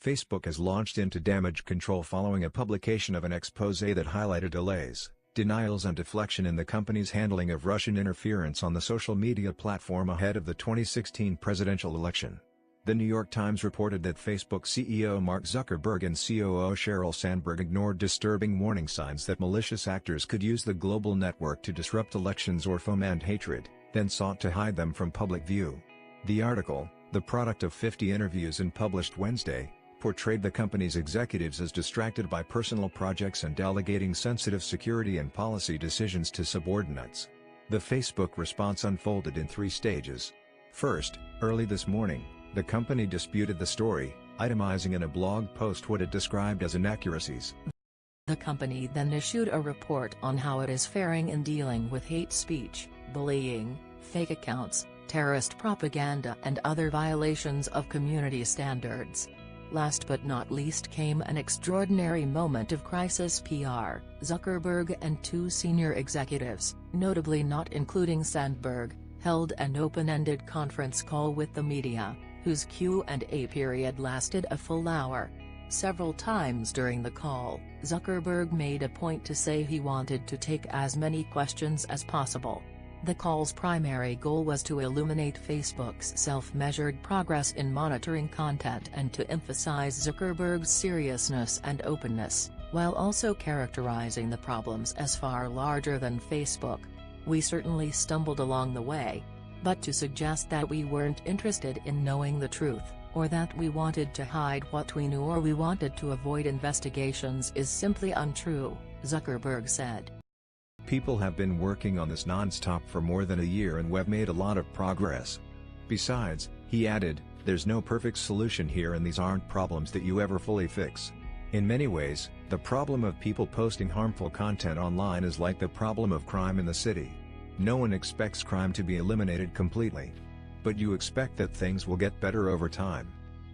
Facebook has launched into damage control following a publication of an exposé that highlighted delays, denials and deflection in the company's handling of Russian interference on the social media platform ahead of the 2016 presidential election. The New York Times reported that Facebook CEO Mark Zuckerberg and COO Sheryl Sandberg ignored disturbing warning signs that malicious actors could use the global network to disrupt elections or foment hatred, then sought to hide them from public view. The article, the product of 50 interviews and published Wednesday, portrayed the company's executives as distracted by personal projects and delegating sensitive security and policy decisions to subordinates. The Facebook response unfolded in 3 stages. First, early this morning, the company disputed the story, itemizing in a blog post what it described as inaccuracies. The company then issued a report on how it is faring in dealing with hate speech, bullying, fake accounts, terrorist propaganda and other violations of community standards. Last but not least came an extraordinary moment of crisis PR. Zuckerberg and 2 senior executives, notably not including Sandberg, held an open-ended conference call with the media, whose Q&A period lasted a full hour. Several times during the call, Zuckerberg made a point to say he wanted to take as many questions as possible. The call's primary goal was to illuminate Facebook's self-measured progress in monitoring content and to emphasize Zuckerberg's seriousness and openness, while also characterizing the problems as far larger than Facebook. We certainly stumbled along the way. But to suggest that we weren't interested in knowing the truth, or that we wanted to hide what we knew or we wanted to avoid investigations is simply untrue, Zuckerberg said. People have been working on this non-stop for more than a year and we've made a lot of progress. Besides, he added, there's no perfect solution here and these aren't problems that you ever fully fix. In many ways, the problem of people posting harmful content online is like the problem of crime in the city. No one expects crime to be eliminated completely. But you expect that things will get better over time.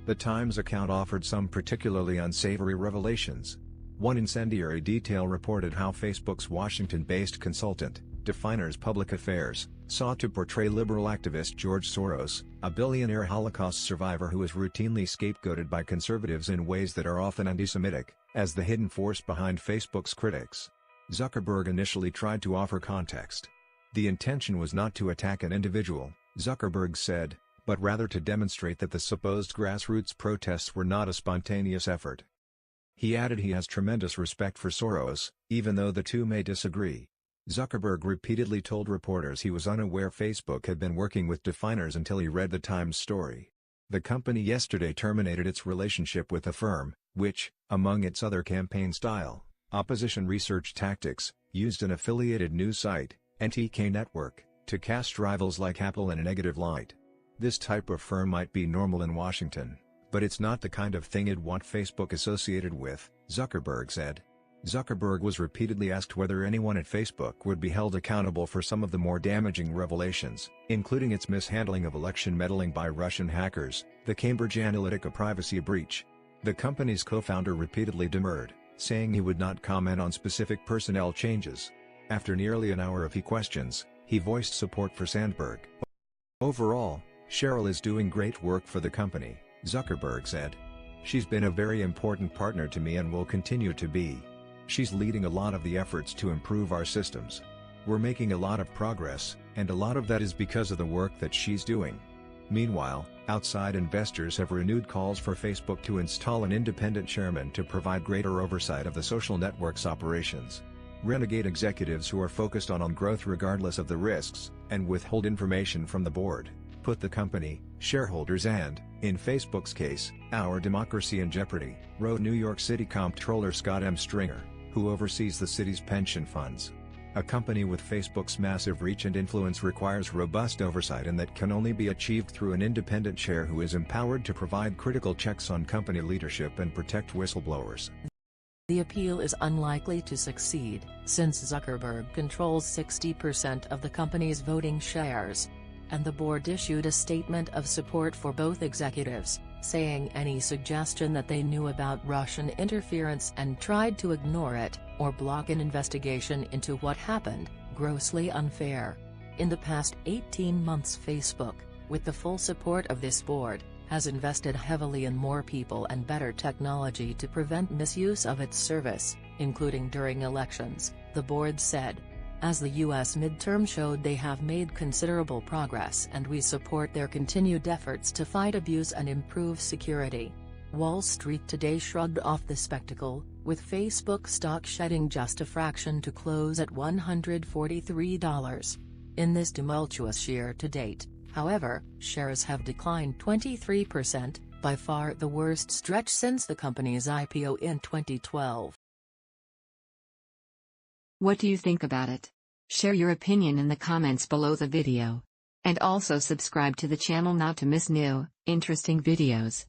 The Times account offered some particularly unsavory revelations. One incendiary detail reported how Facebook's Washington-based consultant, Definers Public Affairs, sought to portray liberal activist George Soros, a billionaire Holocaust survivor who is routinely scapegoated by conservatives in ways that are often anti-Semitic, as the hidden force behind Facebook's critics. Zuckerberg initially tried to offer context. The intention was not to attack an individual, Zuckerberg said, but rather to demonstrate that the supposed grassroots protests were not a spontaneous effort. He added he has tremendous respect for Soros, even though the two may disagree. Zuckerberg repeatedly told reporters he was unaware Facebook had been working with Definers until he read the Times story. The company yesterday terminated its relationship with the firm, which, among its other campaign-style, opposition research tactics, used an affiliated news site, NTK Network, to cast rivals like Apple in a negative light. This type of firm might be normal in Washington, but it's not the kind of thing you'd want Facebook associated with, Zuckerberg said. Zuckerberg was repeatedly asked whether anyone at Facebook would be held accountable for some of the more damaging revelations, including its mishandling of election meddling by Russian hackers, the Cambridge Analytica privacy breach. The company's co-founder repeatedly demurred, saying he would not comment on specific personnel changes. After nearly an hour of questions, he voiced support for Sandberg. Overall, Sheryl is doing great work for the company, Zuckerberg said. She's been a very important partner to me and will continue to be. She's leading a lot of the efforts to improve our systems. We're making a lot of progress, and a lot of that is because of the work that she's doing. Meanwhile, outside investors have renewed calls for Facebook to install an independent chairman to provide greater oversight of the social network's operations. Renegade executives who are focused on growth regardless of the risks, and withhold information from the board, put the company, shareholders and, in Facebook's case, our democracy in jeopardy, wrote New York City Comptroller Scott M. Stringer, who oversees the city's pension funds. A company with Facebook's massive reach and influence requires robust oversight, and that can only be achieved through an independent chair who is empowered to provide critical checks on company leadership and protect whistleblowers. The appeal is unlikely to succeed, since Zuckerberg controls 60% of the company's voting shares. And the board issued a statement of support for both executives, saying any suggestion that they knew about Russian interference and tried to ignore it, or block an investigation into what happened, grossly unfair. In the past 18 months Facebook, with the full support of this board, has invested heavily in more people and better technology to prevent misuse of its service, including during elections, the board said. As the U.S. midterm showed, they have made considerable progress and we support their continued efforts to fight abuse and improve security. Wall Street today shrugged off the spectacle, with Facebook stock shedding just a fraction to close at $143. In this tumultuous year-to-date, however, shares have declined 23%, by far the worst stretch since the company's IPO in 2012. What do you think about it? Share your opinion in the comments below the video. And also subscribe to the channel not to miss new, interesting videos.